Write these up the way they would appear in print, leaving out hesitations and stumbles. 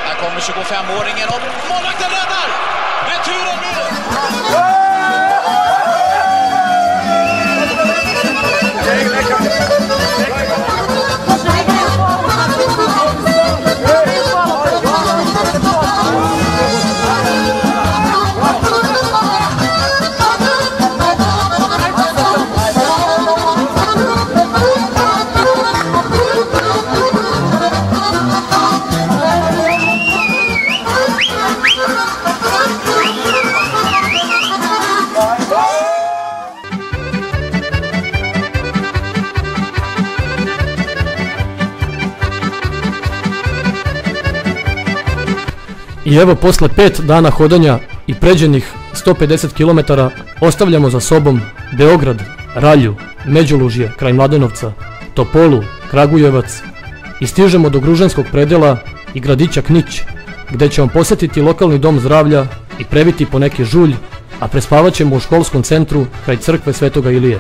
Här kommer 25-åringen och målvakten räddar! Returen nu! I evo posle 5 dana hodanja i pređenih 150 km ostavljamo za sobom Beograd, Ralju, Međulužje kraj Mladenovca, Topolu, Kragujevac i stižemo do gružanskog predela i gradića Knić, gde ćemo posetiti lokalni dom zdravlja i previti po neki žulj, a prespavat ćemo u školskom centru kraj crkve Svetoga Ilije.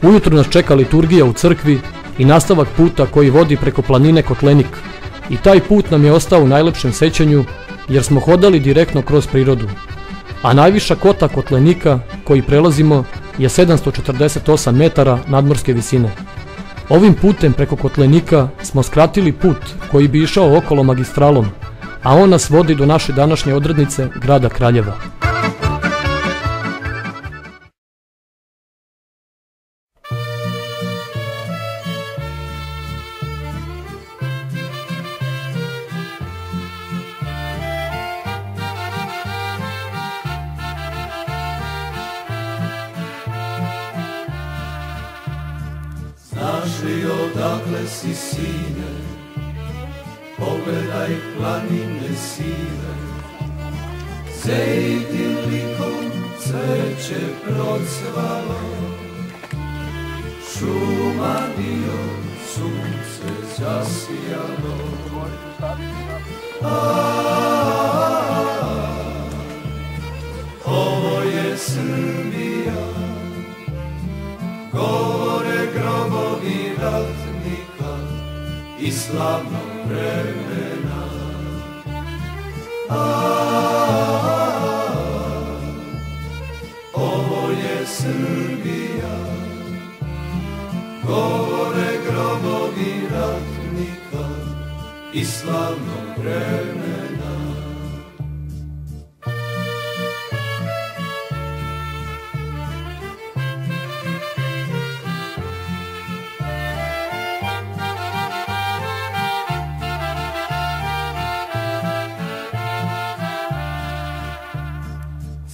Ujutru nas čeka liturgija u crkvi i nastavak puta koji vodi preko planine Kotlenik. I taj put nam je ostao u najlepšem sećanju jer smo hodali direktno kroz prirodu. A najviša kota Kotlenika koji prelazimo je 748 metara nadmorske visine. Ovim putem preko Kotlenika smo skratili put koji bi išao okolo magistralom, a on nas vodi do naše današnje odrednice grada Kraljeva. Znaš li odakle si, sine, pogledaj planine sive, zejtin likom cveće procvalo, šuma dio, sunce zasijalo. Ovo je Srbija, govore grobovi ratnika i slavnog vremena. Ovo je Srbija, govore grobovi ratnika i slavnog vremena.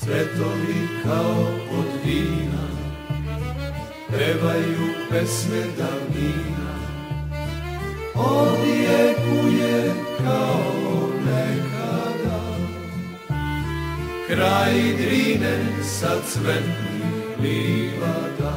Cvetovi kao od vina pevaju pesme davnina, odjekuje kao nekada kraj Drine sa cvetnih livada.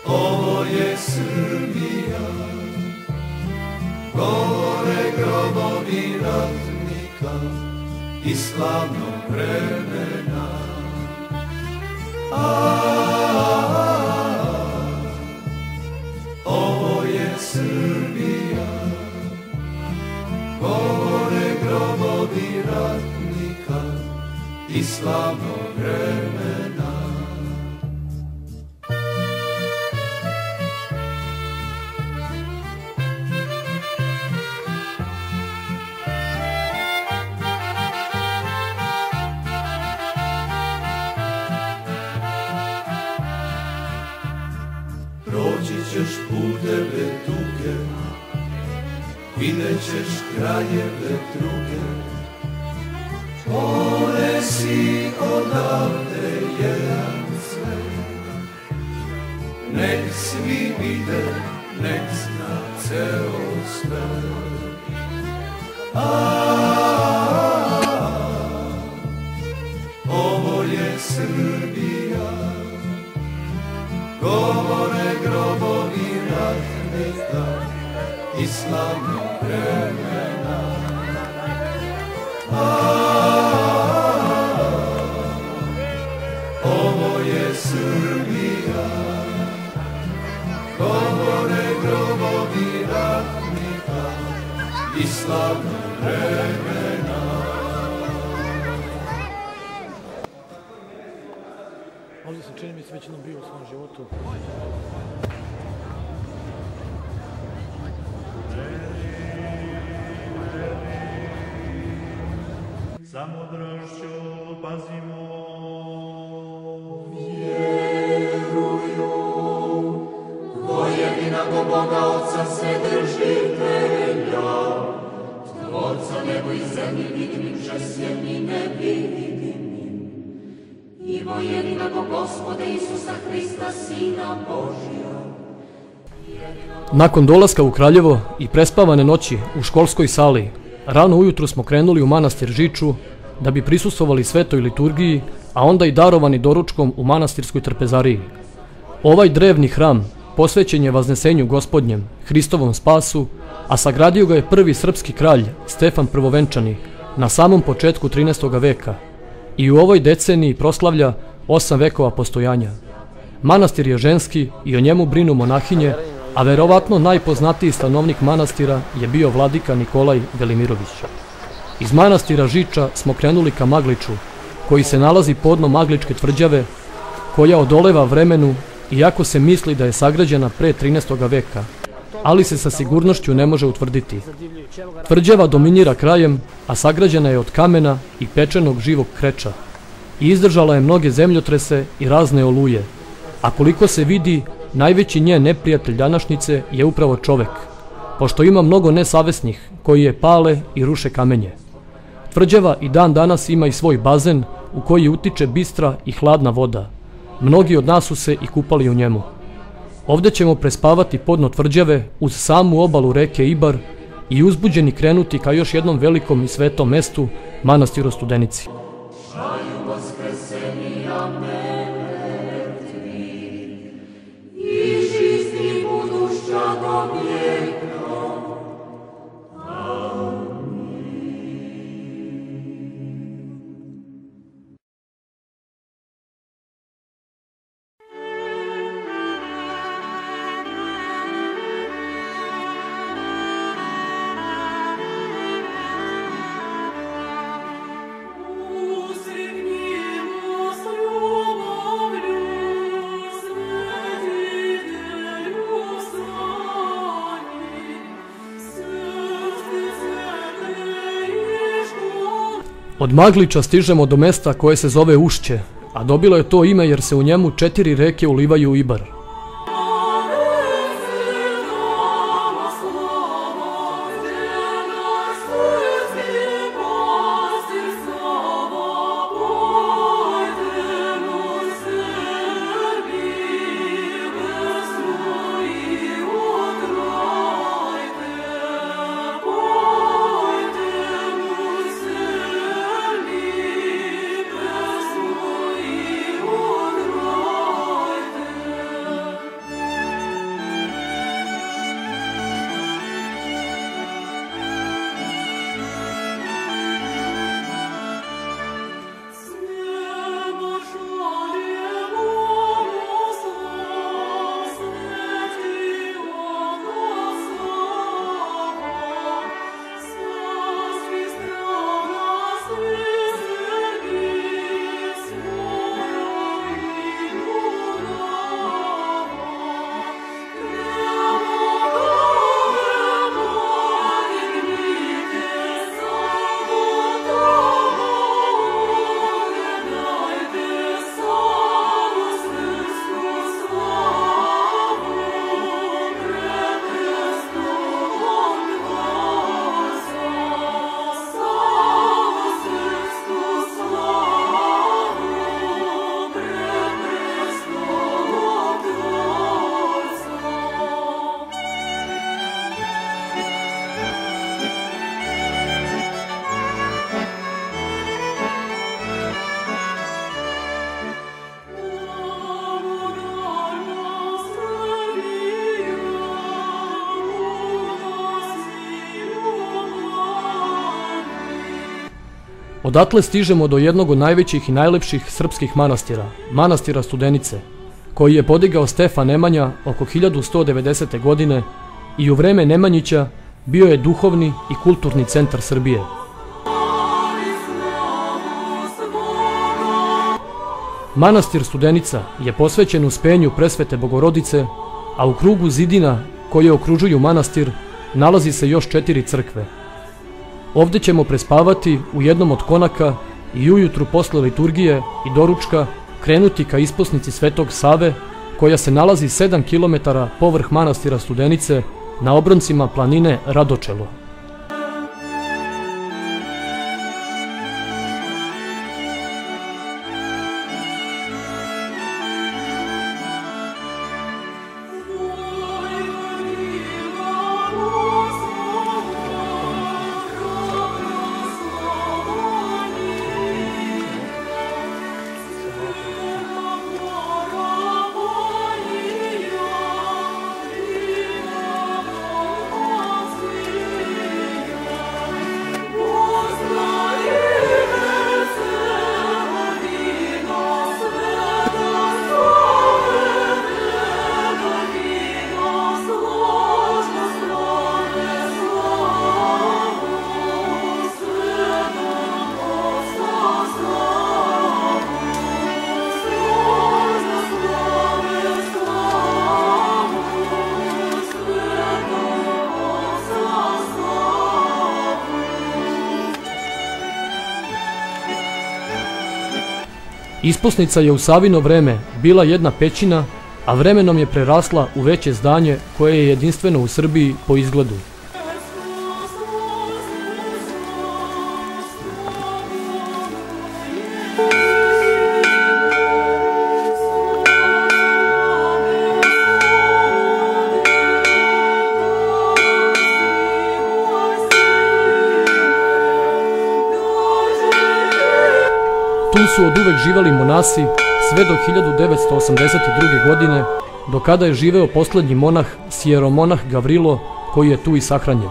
Ovo je Srbija, govore grobovi ratnika i slavnog vremena. Ovo je Srbija, govore grobovi ratnika i slavnog vremena. Proći ćeš puteve duge, vidjet ćeš krajeve druge, ponesi odavde jedan svet. Nek svi vide, nek zna ceo svet. Ovo je Srbija, govore grobovi ratnika i slavnog vremena. Ovo govore grobovi ratnika i slavna vremena. Ovdje sam, čini mi se, već jednom bio u svom životu. Samodršću pazimo. Vjeruju o jedinog Boga Otca Vседržitelja, Tvorca nebo i zemlji vidnim, žesljeni nevidnim, i o jedinog Gospoda Isusa Hrista, Sina Božja. Nakon dolaska u Kraljevo i prespavane noći u školskoj sali, rano ujutru smo krenuli u manastir Žiču da bi prisustvovali svetoj liturgiji, a onda i darovani doručkom u manastirskoj trpezariji. Ovaj drevni hram posvećen je Vaznesenju Gospodnjem, Hristovom spasu, a sagradio ga je prvi srpski kralj Stefan Prvovenčani na samom početku 13. veka i u ovoj deceniji proslavlja 8 vekova postojanja. Manastir je ženski i o njemu brinu monahinje, a verovatno najpoznatiji stanovnik manastira je bio vladika Nikolaj Velimirović. Iz manastira Žiča smo krenuli ka Magliču, koji se nalazi podno Magličke tvrđave, koja odoleva vremenu, iako se misli da je sagrađena pre 13. veka, ali se sa sigurnošću ne može utvrditi. Tvrđava dominira krajem, a sagrađena je od kamena i pečenog živog kreča i izdržala je mnoge zemljotrese i razne oluje, a koliko se vidi, najveći njen neprijatelj današnjice je upravo čovek, pošto ima mnogo nesavesnih koji je pale i ruše kamenje. Tvrđava i dan danas ima i svoj bazen u koji utiče bistra i hladna voda. Mnogi od nas su se i kupali u njemu. Ovdje ćemo prespavati podno tvrđave uz samu obalu reke Ibar i uzbuđeni krenuti ka još jednom velikom i svetom mestu, manastiru Studenici. Od Magliča stižemo do mesta koje se zove Ušće, a dobilo je to ime jer se u njemu 4 reke ulivaju u Ibar. Odatle stižemo do jednog od najvećih i najlepših srpskih manastira, manastira Studenice, koji je podigao Stefan Nemanja oko 1190. godine i u vreme Nemanjića bio je duhovni i kulturni centar Srbije. Manastir Studenica je posvećen uspenju Presvete Bogorodice, a u krugu zidina koje okružuju manastir nalazi se još 4 crkve. Ovdje ćemo prespavati u jednom od konaka i ujutru posle liturgije i doručka krenuti ka isposnici Svetog Save, koja se nalazi 7 km povrh manastira Studenice na obroncima planine Radočelo. Isposnica je u Savino vreme bila jedna pećina, a vremenom je prerasla u veće zdanje koje je jedinstveno u Srbiji po izgledu. Tu su od uvek živali monasi sve do 1982. godine, do kada je živeo poslednji monah, sjeromonah Gavrilo, koji je tu i sahranjen.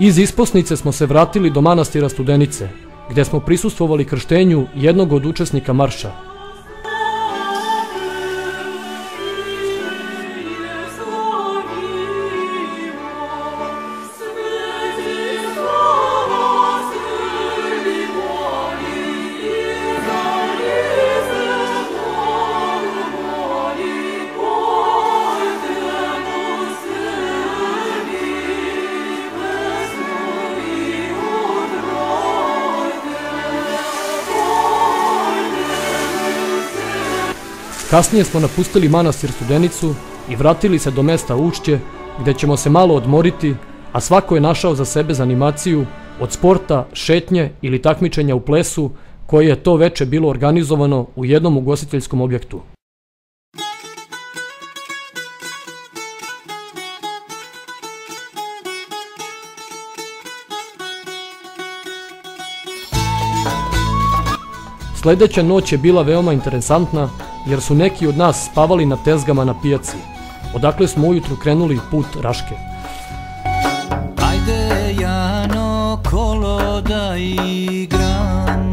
Iz Isposnice smo se vratili do manastira Studenice, gde smo prisustvovali krštenju jednog od učesnika marša. Kasnije smo napustili manastir Studenicu i vratili se do mesta Ušće, gde ćemo se malo odmoriti, a svako je našao za sebe zanimaciju od sporta, šetnje ili takmičenja u plesu, koje je to veče bilo organizovano u jednom ugostiteljskom objektu. Sledeća noć je bila veoma interesantna, jer su neki od nas spavali na tezgama na pijaci, odakle smo ujutru krenuli put Raške. Ajde Jano, kolo da igram,